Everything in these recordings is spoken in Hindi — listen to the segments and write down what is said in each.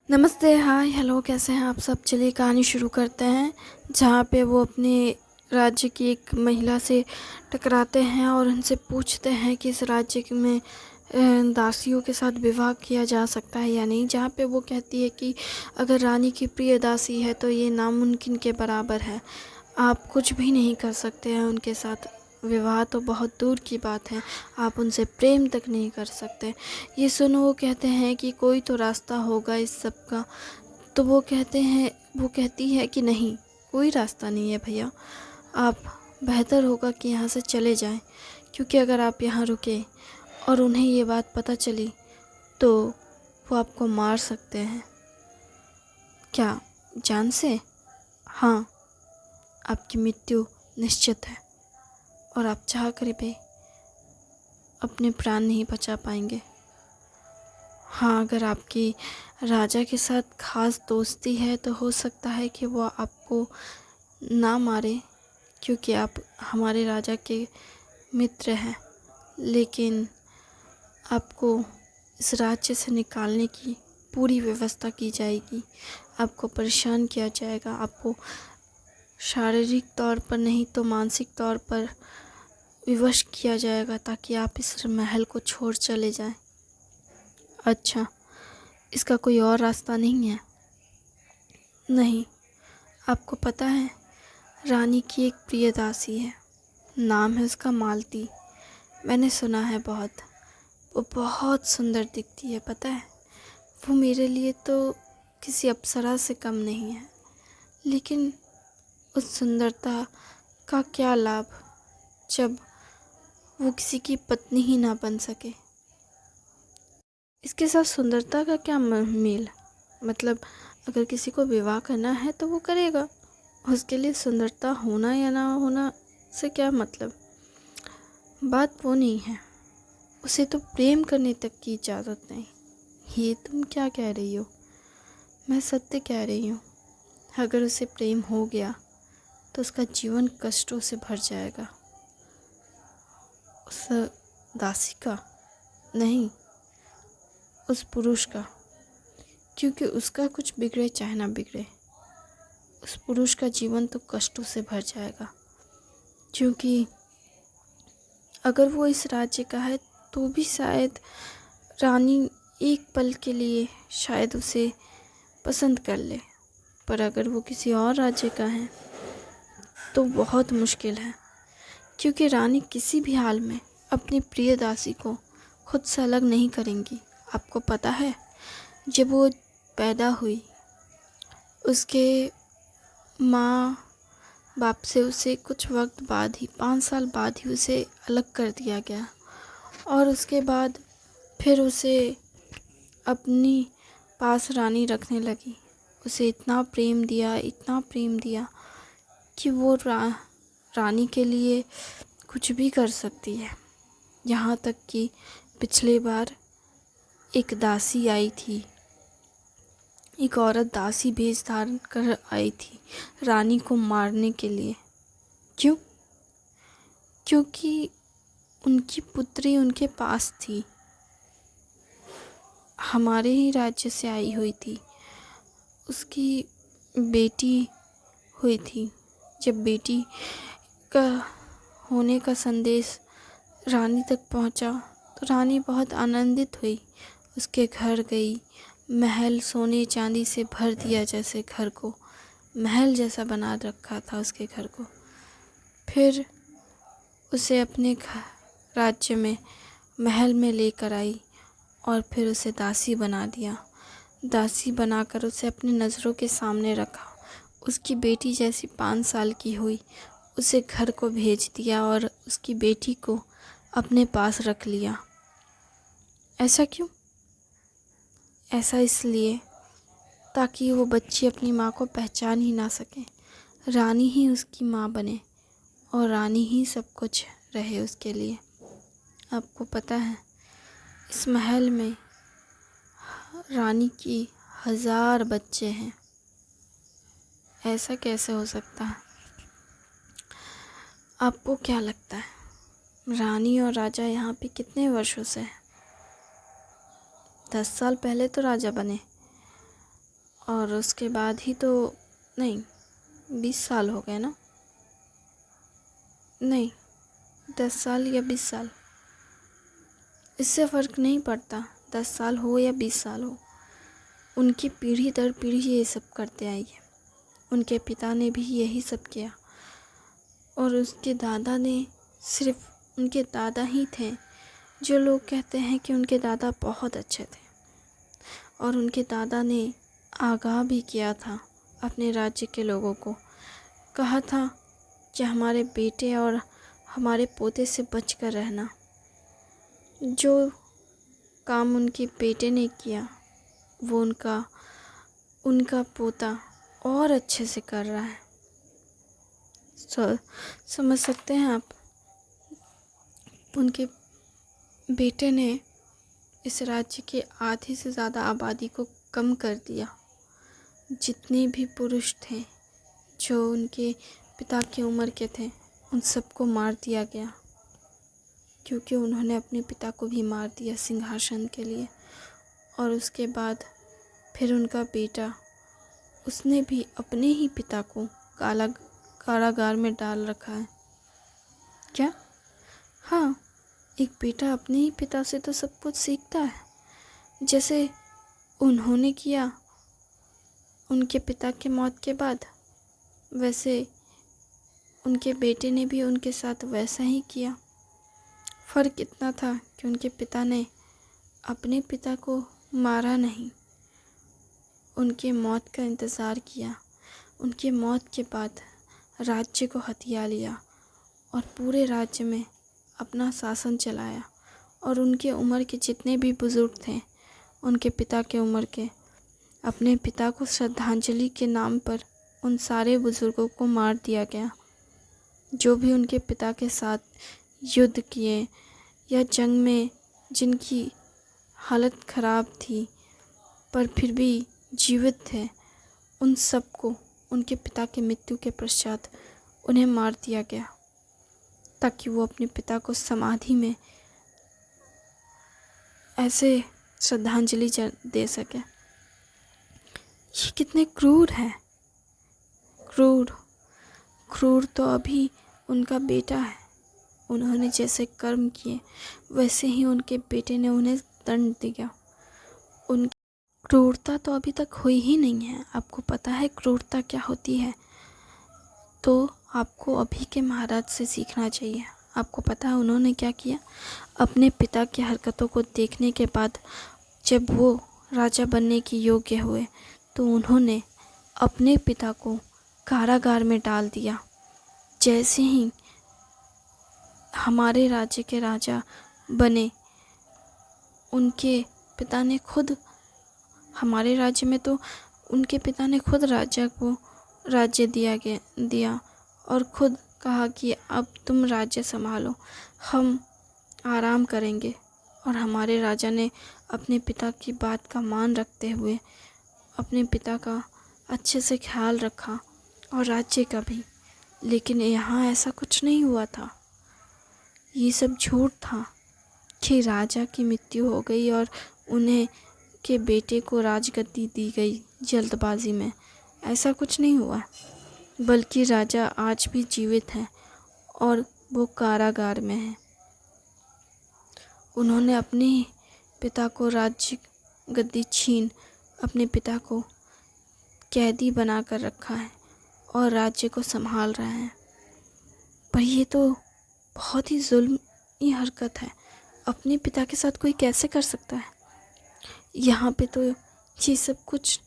नमस्ते, हाय, हेलो, कैसे हैं आप सब? चलिए कहानी शुरू करते हैं, जहाँ पे वो अपने राज्य की एक महिला से टकराते हैं और उनसे पूछते हैं कि इस राज्य में दासियों के साथ विवाह किया जा सकता है या नहीं। जहाँ पे वो कहती है कि अगर रानी की प्रिय दासी है तो ये नामुमकिन के बराबर है, आप कुछ भी नहीं कर सकते हैं उनके साथ। विवाह तो बहुत दूर की बात है, आप उनसे प्रेम तक नहीं कर सकते। ये सुन वो कहते हैं कि कोई तो रास्ता होगा इस सब का। तो वो कहती है कि नहीं, कोई रास्ता नहीं है भैया, आप बेहतर होगा कि यहाँ से चले जाएं, क्योंकि अगर आप यहाँ रुके और उन्हें ये बात पता चली तो वो आपको मार सकते हैं। क्या, जान से? हाँ, आपकी मृत्यु निश्चित है और आप चाह कर भी अपने प्राण नहीं बचा पाएंगे। हाँ, अगर आपकी राजा के साथ खास दोस्ती है तो हो सकता है कि वो आपको ना मारे, क्योंकि आप हमारे राजा के मित्र हैं। लेकिन आपको इस राज्य से निकालने की पूरी व्यवस्था की जाएगी, आपको परेशान किया जाएगा, आपको शारीरिक तौर पर नहीं तो मानसिक तौर पर विवश किया जाएगा, ताकि आप इस महल को छोड़ चले जाएं। अच्छा, इसका कोई और रास्ता नहीं है? नहीं, आपको पता है, रानी की एक प्रिय दासी है, नाम है उसका मालती। मैंने सुना है बहुत, वो बहुत सुंदर दिखती है, पता है। वो मेरे लिए तो किसी अप्सरा से कम नहीं है, लेकिन उस सुंदरता का क्या लाभ जब वो किसी की पत्नी ही ना बन सके। इसके साथ सुंदरता का क्या मेल? मतलब अगर किसी को विवाह करना है तो वो करेगा, उसके लिए सुंदरता होना या ना होना से क्या मतलब। बात वो नहीं है, उसे तो प्रेम करने तक की इजाज़त नहीं। ये तुम क्या कह रही हो? मैं सत्य कह रही हूँ। अगर उसे प्रेम हो गया तो उसका जीवन कष्टों से भर जाएगा। उस दासी का नहीं, उस पुरुष का, क्योंकि उसका कुछ बिगड़े चाहे ना बिगड़े, उस पुरुष का जीवन तो कष्टों से भर जाएगा। क्योंकि अगर वो इस राज्य का है तो भी शायद रानी एक पल के लिए शायद उसे पसंद कर ले, पर अगर वो किसी और राज्य का है तो बहुत मुश्किल है, क्योंकि रानी किसी भी हाल में अपनी प्रिय दासी को खुद से अलग नहीं करेंगी। आपको पता है, जब वो पैदा हुई उसके माँ बाप से उसे कुछ वक्त बाद ही, 5 साल बाद ही उसे अलग कर दिया गया, और उसके बाद फिर उसे अपनी पास रानी रखने लगी। उसे इतना प्रेम दिया, इतना प्रेम दिया कि वो रानी के लिए कुछ भी कर सकती है। यहाँ तक कि पिछले बार एक दासी आई थी, एक औरत दासी भेष धारण कर आई थी रानी को मारने के लिए। क्यों? क्योंकि उनकी पुत्री उनके पास थी, हमारे ही राज्य से आई हुई थी, उसकी बेटी हुई थी। जब बेटी का होने का संदेश रानी तक पहुंचा तो रानी बहुत आनंदित हुई, उसके घर गई, महल सोने चांदी से भर दिया, जैसे घर को महल जैसा बना रखा था उसके घर को। फिर उसे अपने राज्य में महल में लेकर आई और फिर उसे दासी बना दिया। दासी बनाकर उसे अपनी नज़रों के सामने रखा। उसकी बेटी जैसी 5 साल की हुई, उसे घर को भेज दिया और उसकी बेटी को अपने पास रख लिया। ऐसा क्यों? ऐसा इसलिए ताकि वो बच्ची अपनी माँ को पहचान ही ना सके, रानी ही उसकी माँ बने और रानी ही सब कुछ रहे उसके लिए। आपको पता है, इस महल में रानी की 1000 बच्चे हैं। ऐसा कैसे हो सकता है? आपको क्या लगता है, रानी और राजा यहाँ पे कितने वर्षों से हैं? 10 साल पहले तो राजा बने, और उसके बाद ही तो नहीं, 20 साल हो गए ना, नहीं 10 साल या 20 साल, इससे फ़र्क नहीं पड़ता 10 साल हो या 20 साल हो। उनकी पीढ़ी दर पीढ़ी ये सब करते आई है। उनके पिता ने भी यही सब किया और उसके दादा ने, सिर्फ उनके दादा ही थे जो लोग कहते हैं कि उनके दादा बहुत अच्छे थे। और उनके दादा ने आगाह भी किया था अपने राज्य के लोगों को, कहा था कि हमारे बेटे और हमारे पोते से बचकर रहना। जो काम उनके बेटे ने किया वो उनका पोता और अच्छे से कर रहा है। समझ सकते हैं आप, उनके बेटे ने इस राज्य के आधे से ज़्यादा आबादी को कम कर दिया। जितने भी पुरुष थे जो उनके पिता की उम्र के थे उन सबको मार दिया गया, क्योंकि उन्होंने अपने पिता को भी मार दिया सिंहासन के लिए। और उसके बाद फिर उनका बेटा, उसने भी अपने ही पिता को कारागार में डाल रखा है। क्या? हाँ, एक बेटा अपने ही पिता से तो सब कुछ सीखता है। जैसे उन्होंने किया उनके पिता के मौत के बाद, वैसे उनके बेटे ने भी उनके साथ वैसा ही किया। फ़र्क इतना था कि उनके पिता ने अपने पिता को मारा नहीं, उनके मौत का इंतज़ार किया। उनके मौत के बाद राज्य को हथिया लिया और पूरे राज्य में अपना शासन चलाया। और उनके उम्र के जितने भी बुज़ुर्ग थे, उनके पिता के उम्र के, अपने पिता को श्रद्धांजलि के नाम पर उन सारे बुज़ुर्गों को मार दिया गया जो भी उनके पिता के साथ युद्ध किए या जंग में जिनकी हालत ख़राब थी पर फिर भी जीवित थे। उन सबको उनके पिता की मृत्यु के पश्चात उन्हें मार दिया गया ताकि वो अपने पिता को समाधि में ऐसे श्रद्धांजलि दे सके। ये कितने क्रूर हैं। क्रूर तो अभी उनका बेटा है। उन्होंने जैसे कर्म किए वैसे ही उनके बेटे ने उन्हें दंड दिया। उन क्रूरता तो अभी तक हुई ही नहीं है। आपको पता है क्रूरता क्या होती है? तो आपको अभी के महाराज से सीखना चाहिए। आपको पता है उन्होंने क्या किया? अपने पिता की हरकतों को देखने के बाद जब वो राजा बनने के योग्य हुए तो उन्होंने अपने पिता को कारागार में डाल दिया। जैसे ही हमारे राज्य के राजा बने, उनके पिता ने खुद, हमारे राज्य में तो उनके पिता ने खुद राजा को राज्य दिया और खुद कहा कि अब तुम राज्य संभालो, हम आराम करेंगे। और हमारे राजा ने अपने पिता की बात का मान रखते हुए अपने पिता का अच्छे से ख्याल रखा और राज्य का भी। लेकिन यहाँ ऐसा कुछ नहीं हुआ था। ये सब झूठ था कि राजा की मृत्यु हो गई और उन्हें के बेटे को राजगद्दी दी गई जल्दबाजी में। ऐसा कुछ नहीं हुआ, बल्कि राजा आज भी जीवित हैं और वो कारागार में हैं। उन्होंने अपने पिता को राज्य गद्दी छीन अपने पिता को कैदी बना कर रखा है और राज्य को संभाल रहे हैं। पर ये तो बहुत ही जुल्मी हरकत है। अपने पिता के साथ कोई कैसे कर सकता है? यहाँ पे तो ये सब कुछ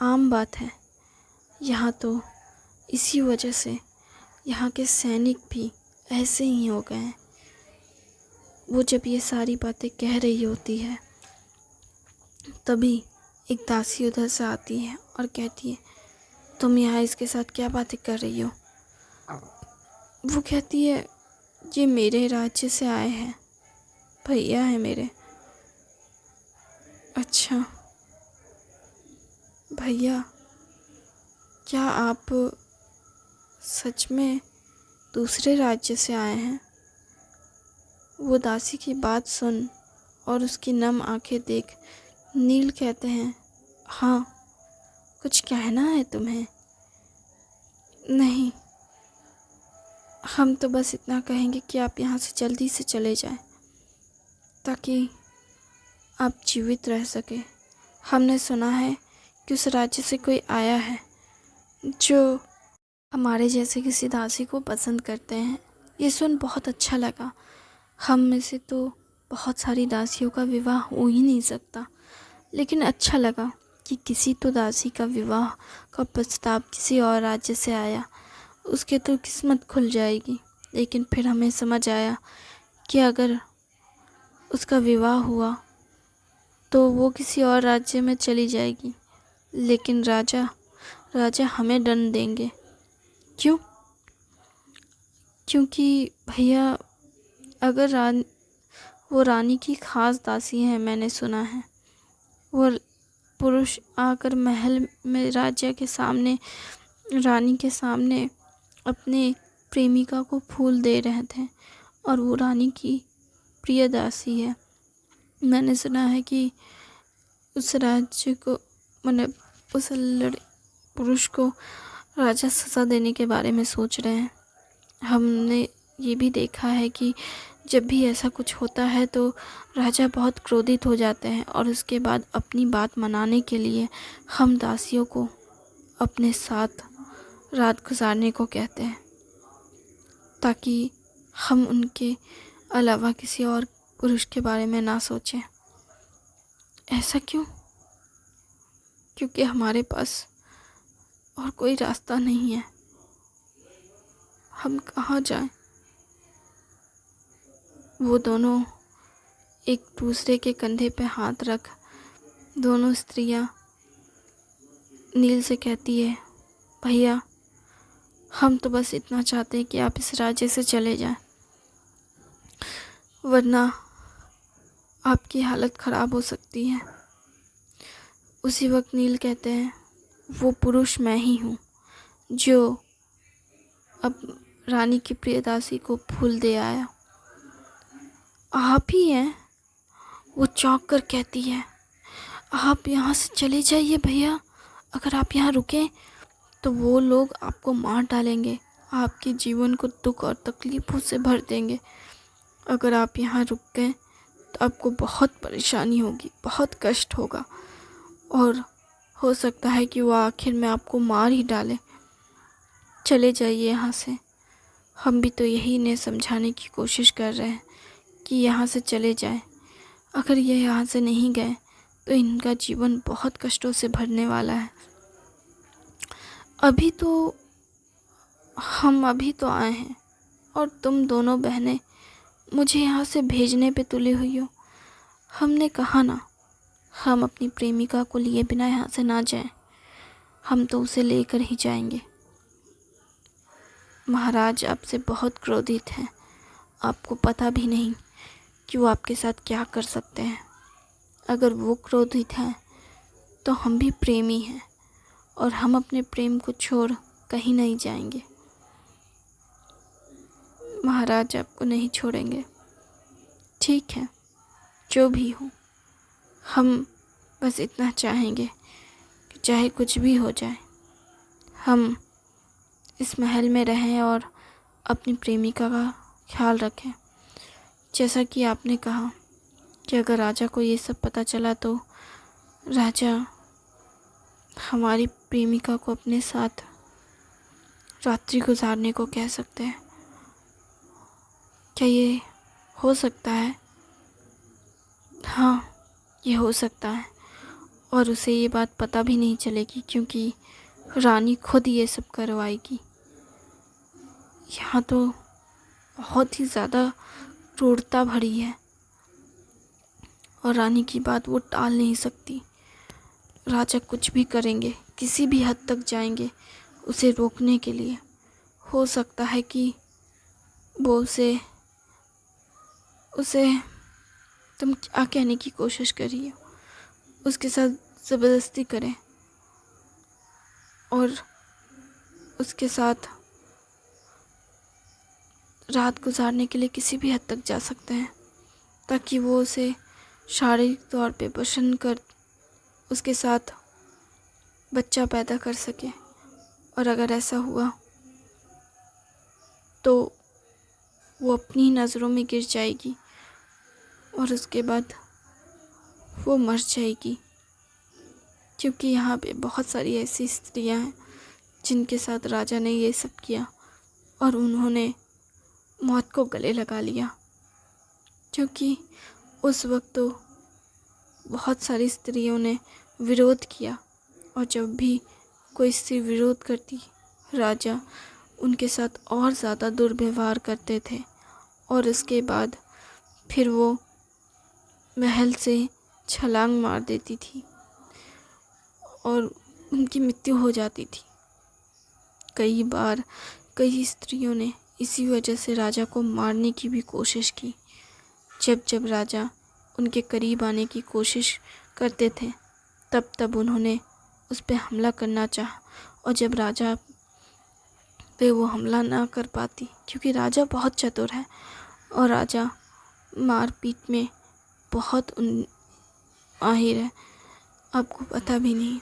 आम बात है। यहाँ तो इसी वजह से यहाँ के सैनिक भी ऐसे ही हो गए हैं। वो जब ये सारी बातें कह रही होती है तभी एक दासी उधर से आती है और कहती है, तुम यहाँ इसके साथ क्या बातें कर रही हो? वो कहती है, ये मेरे राज्य से आए हैं, भैया है मेरे। अच्छा भैया, क्या आप सच में दूसरे राज्य से आए हैं? वो दासी की बात सुन और उसकी नम आंखें देख नील कहते हैं, हाँ, कुछ कहना है तुम्हें? नहीं, हम तो बस इतना कहेंगे कि आप यहाँ से जल्दी से चले जाएं, ताकि आप जीवित रह सके। हमने सुना है कि उस राज्य से कोई आया है जो हमारे जैसे किसी दासी को पसंद करते हैं। ये सुन बहुत अच्छा लगा। हम में से तो बहुत सारी दासियों का विवाह हो ही नहीं सकता, लेकिन अच्छा लगा कि किसी तो दासी का विवाह का प्रस्ताव किसी और राज्य से आया। उसके तो किस्मत खुल जाएगी। लेकिन फिर हमें समझ आया कि अगर उसका विवाह हुआ तो वो किसी और राज्य में चली जाएगी, लेकिन राजा हमें दंड देंगे। क्यों? क्योंकि भैया, अगर वो रानी की खास दासी है, मैंने सुना है। वो पुरुष आकर महल में राजा के सामने, रानी के सामने अपने प्रेमिका को फूल दे रहे थे, और वो रानी की प्रिय दासी है। मैंने सुना है कि उस राज्य को, मतलब उस पुरुष को राजा सज़ा देने के बारे में सोच रहे हैं। हमने ये भी देखा है कि जब भी ऐसा कुछ होता है तो राजा बहुत क्रोधित हो जाते हैं, और उसके बाद अपनी बात मनाने के लिए हम दासियों को अपने साथ रात गुजारने को कहते हैं, ताकि हम उनके अलावा किसी और पुरुष के बारे में ना सोचें। ऐसा क्यों? क्योंकि हमारे पास और कोई रास्ता नहीं है। हम कहाँ जाएं? वो दोनों एक दूसरे के कंधे पे हाथ रख, दोनों स्त्रियां नील से कहती है, भैया, हम तो बस इतना चाहते हैं कि आप इस राज्य से चले जाएं, वरना आपकी हालत ख़राब हो सकती है। उसी वक्त नील कहते हैं, वो पुरुष मैं ही हूँ जो अब रानी की प्रियदासी को फूल दे आया। आप ही हैं? वो चौंक कर कहती है, आप यहाँ से चले जाइए भैया। अगर आप यहाँ रुकें तो वो लोग आपको मार डालेंगे, आपके जीवन को दुख और तकलीफ़ों से भर देंगे। अगर आप यहाँ रुक गए तो आपको बहुत परेशानी होगी, बहुत कष्ट होगा, और हो सकता है कि वो आखिर में आपको मार ही डाले। चले जाइए यहाँ से। हम भी तो यही इन्हें समझाने की कोशिश कर रहे हैं कि यहाँ से चले जाएं। अगर ये यहाँ से नहीं गए तो इनका जीवन बहुत कष्टों से भरने वाला है। अभी तो आए हैं, और तुम दोनों बहनें मुझे यहाँ से भेजने पे तुली हुई हो। हमने कहा ना, हम अपनी प्रेमिका को लिए बिना यहाँ से ना जाएं। हम तो उसे लेकर ही जाएंगे। महाराज आपसे बहुत क्रोधित हैं। आपको पता भी नहीं कि वो आपके साथ क्या कर सकते हैं। अगर वो क्रोधित हैं तो हम भी प्रेमी हैं, और हम अपने प्रेम को छोड़ कहीं नहीं जाएंगे। महाराज आपको नहीं छोड़ेंगे। ठीक है, जो भी हो, हम बस इतना चाहेंगे कि चाहे कुछ भी हो जाए, हम इस महल में रहें और अपनी प्रेमिका का ख्याल रखें। जैसा कि आपने कहा कि अगर राजा को ये सब पता चला तो राजा हमारी प्रेमिका को अपने साथ रात्रि गुजारने को कह सकते हैं। क्या ये हो सकता है? हाँ, ये हो सकता है, और उसे ये बात पता भी नहीं चलेगी, क्योंकि रानी खुद ये सब करवाएगी। यहाँ तो बहुत ही ज़्यादा क्रूरता भरी है, और रानी की बात वो टाल नहीं सकती। राजा कुछ भी करेंगे, किसी भी हद तक जाएंगे उसे रोकने के लिए। हो सकता है कि वो उसे तुम क्या कहने की कोशिश कर रही हो, उसके साथ ज़बरदस्ती करें और उसके साथ रात गुजारने के लिए किसी भी हद तक जा सकते हैं, ताकि वो उसे शारीरिक तौर पे पसंद कर उसके साथ बच्चा पैदा कर सके। और अगर ऐसा हुआ तो वो अपनी नज़रों में गिर जाएगी और उसके बाद वो मर जाएगी। क्योंकि यहाँ पे बहुत सारी ऐसी स्त्रियाँ हैं जिनके साथ राजा ने ये सब किया और उन्होंने मौत को गले लगा लिया। क्योंकि उस वक्त तो बहुत सारी स्त्रियों ने विरोध किया और जब भी कोई स्त्री विरोध करती, राजा उनके साथ और ज़्यादा दुर्व्यवहार करते थे और उसके बाद फिर वो महल से छलांग मार देती थी और उनकी मृत्यु हो जाती थी। कई बार कई स्त्रियों ने इसी वजह से राजा को मारने की भी कोशिश की। जब जब राजा उनके करीब आने की कोशिश करते थे तब तब उन्होंने उस पर हमला करना चाहा और जब राजा पे वो हमला ना कर पाती, क्योंकि राजा बहुत चतुर है और राजा मारपीट में बहुत माहिर है। आपको पता भी नहीं,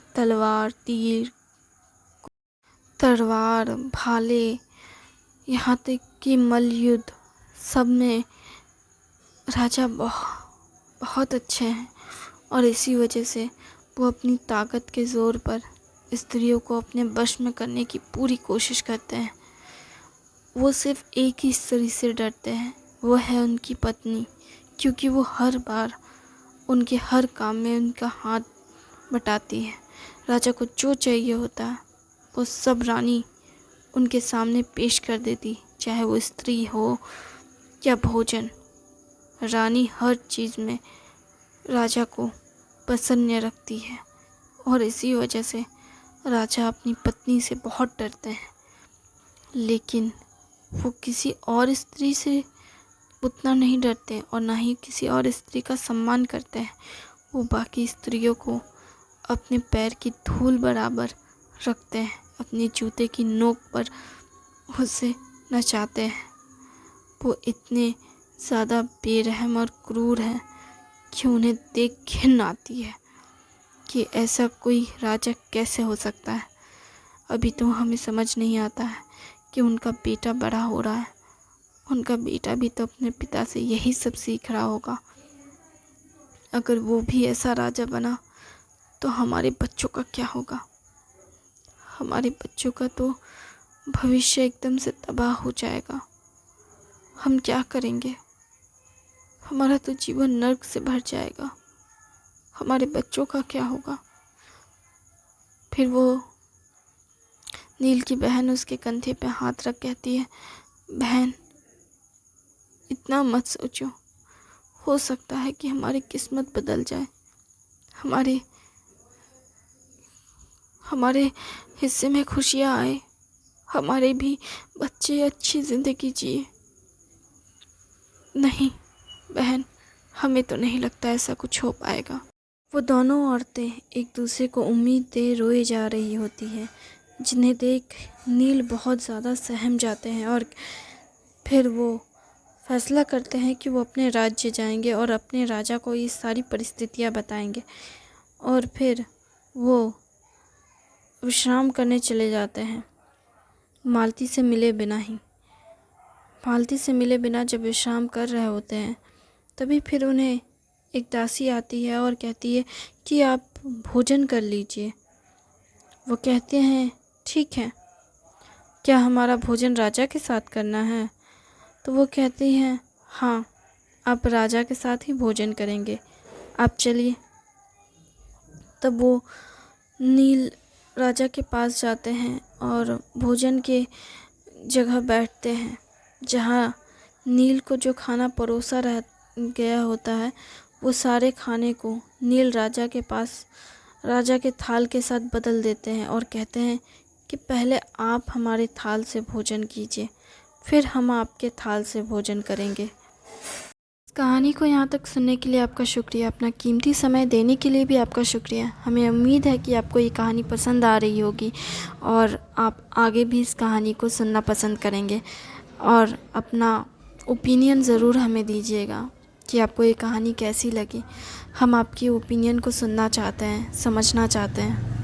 तलवार, भाले, यहाँ तक कि मल्लयुद्ध सब में राजा बहुत अच्छे हैं और इसी वजह से वो अपनी ताकत के ज़ोर पर स्त्रियों को अपने वश में करने की पूरी कोशिश करते हैं। वो सिर्फ़ एक ही स्त्री से डरते हैं, वो है उनकी पत्नी, क्योंकि वो हर बार उनके हर काम में उनका हाथ बटाती है। राजा को जो चाहिए होता है वो सब रानी उनके सामने पेश कर देती, चाहे वो स्त्री हो या भोजन। रानी हर चीज़ में राजा को प्रसन्न रखती है और इसी वजह से राजा अपनी पत्नी से बहुत डरते हैं। लेकिन वो किसी और स्त्री से उतना नहीं डरते और ना ही किसी और स्त्री का सम्मान करते हैं। वो बाकी स्त्रियों को अपने पैर की धूल बराबर रखते हैं, अपने जूते की नोक पर उसे नचाते हैं। वो इतने ज़्यादा बेरहम और क्रूर हैं कि उन्हें देख घिन आती है कि ऐसा कोई राजा कैसे हो सकता है। अभी तो हमें समझ नहीं आता है कि उनका बेटा बड़ा हो रहा है, उनका बेटा भी तो अपने पिता से यही सब सीख रहा होगा। अगर वो भी ऐसा राजा बना तो हमारे बच्चों का क्या होगा? हमारे बच्चों का तो भविष्य एकदम से तबाह हो जाएगा। हम क्या करेंगे? हमारा तो जीवन नर्क से भर जाएगा। हमारे बच्चों का क्या होगा? फिर वो नील की बहन उसके कंधे पे हाथ रख कहती है, बहन इतना मत सोचो, हो सकता है कि हमारी किस्मत बदल जाए, हमारे हिस्से में खुशियाँ आए, हमारे भी बच्चे अच्छी ज़िंदगी जिए। नहीं बहन, हमें तो नहीं लगता ऐसा कुछ हो पाएगा। वो दोनों औरतें एक दूसरे को उम्मीद दे रोए जा रही होती हैं, जिन्हें देख नील बहुत ज़्यादा सहम जाते हैं और फिर वो फैसला करते हैं कि वो अपने राज्य जाएंगे और अपने राजा को ये सारी परिस्थितियाँ बताएंगे और फिर वो विश्राम करने चले जाते हैं, मालती से मिले बिना ही। मालती से मिले बिना जब विश्राम कर रहे होते हैं तभी फिर उन्हें एक दासी आती है और कहती है कि आप भोजन कर लीजिए। वो कहते हैं ठीक है, क्या हमारा भोजन राजा के साथ करना है? तो वो कहती हैं हाँ, आप राजा के साथ ही भोजन करेंगे, आप चलिए। तब वो नील राजा के पास जाते हैं और भोजन के जगह बैठते हैं जहाँ नील को जो खाना परोसा गया होता है वो सारे खाने को नील राजा के थाल के साथ बदल देते हैं और कहते हैं कि पहले आप हमारे थाल से भोजन कीजिए, फिर हम आपके थाल से भोजन करेंगे। इस कहानी को यहाँ तक सुनने के लिए आपका शुक्रिया, अपना कीमती समय देने के लिए भी आपका शुक्रिया। हमें उम्मीद है कि आपको ये कहानी पसंद आ रही होगी और आप आगे भी इस कहानी को सुनना पसंद करेंगे और अपना ओपिनियन ज़रूर हमें दीजिएगा कि आपको ये कहानी कैसी लगी। हम आपकी ओपिनियन को सुनना चाहते हैं, समझना चाहते हैं।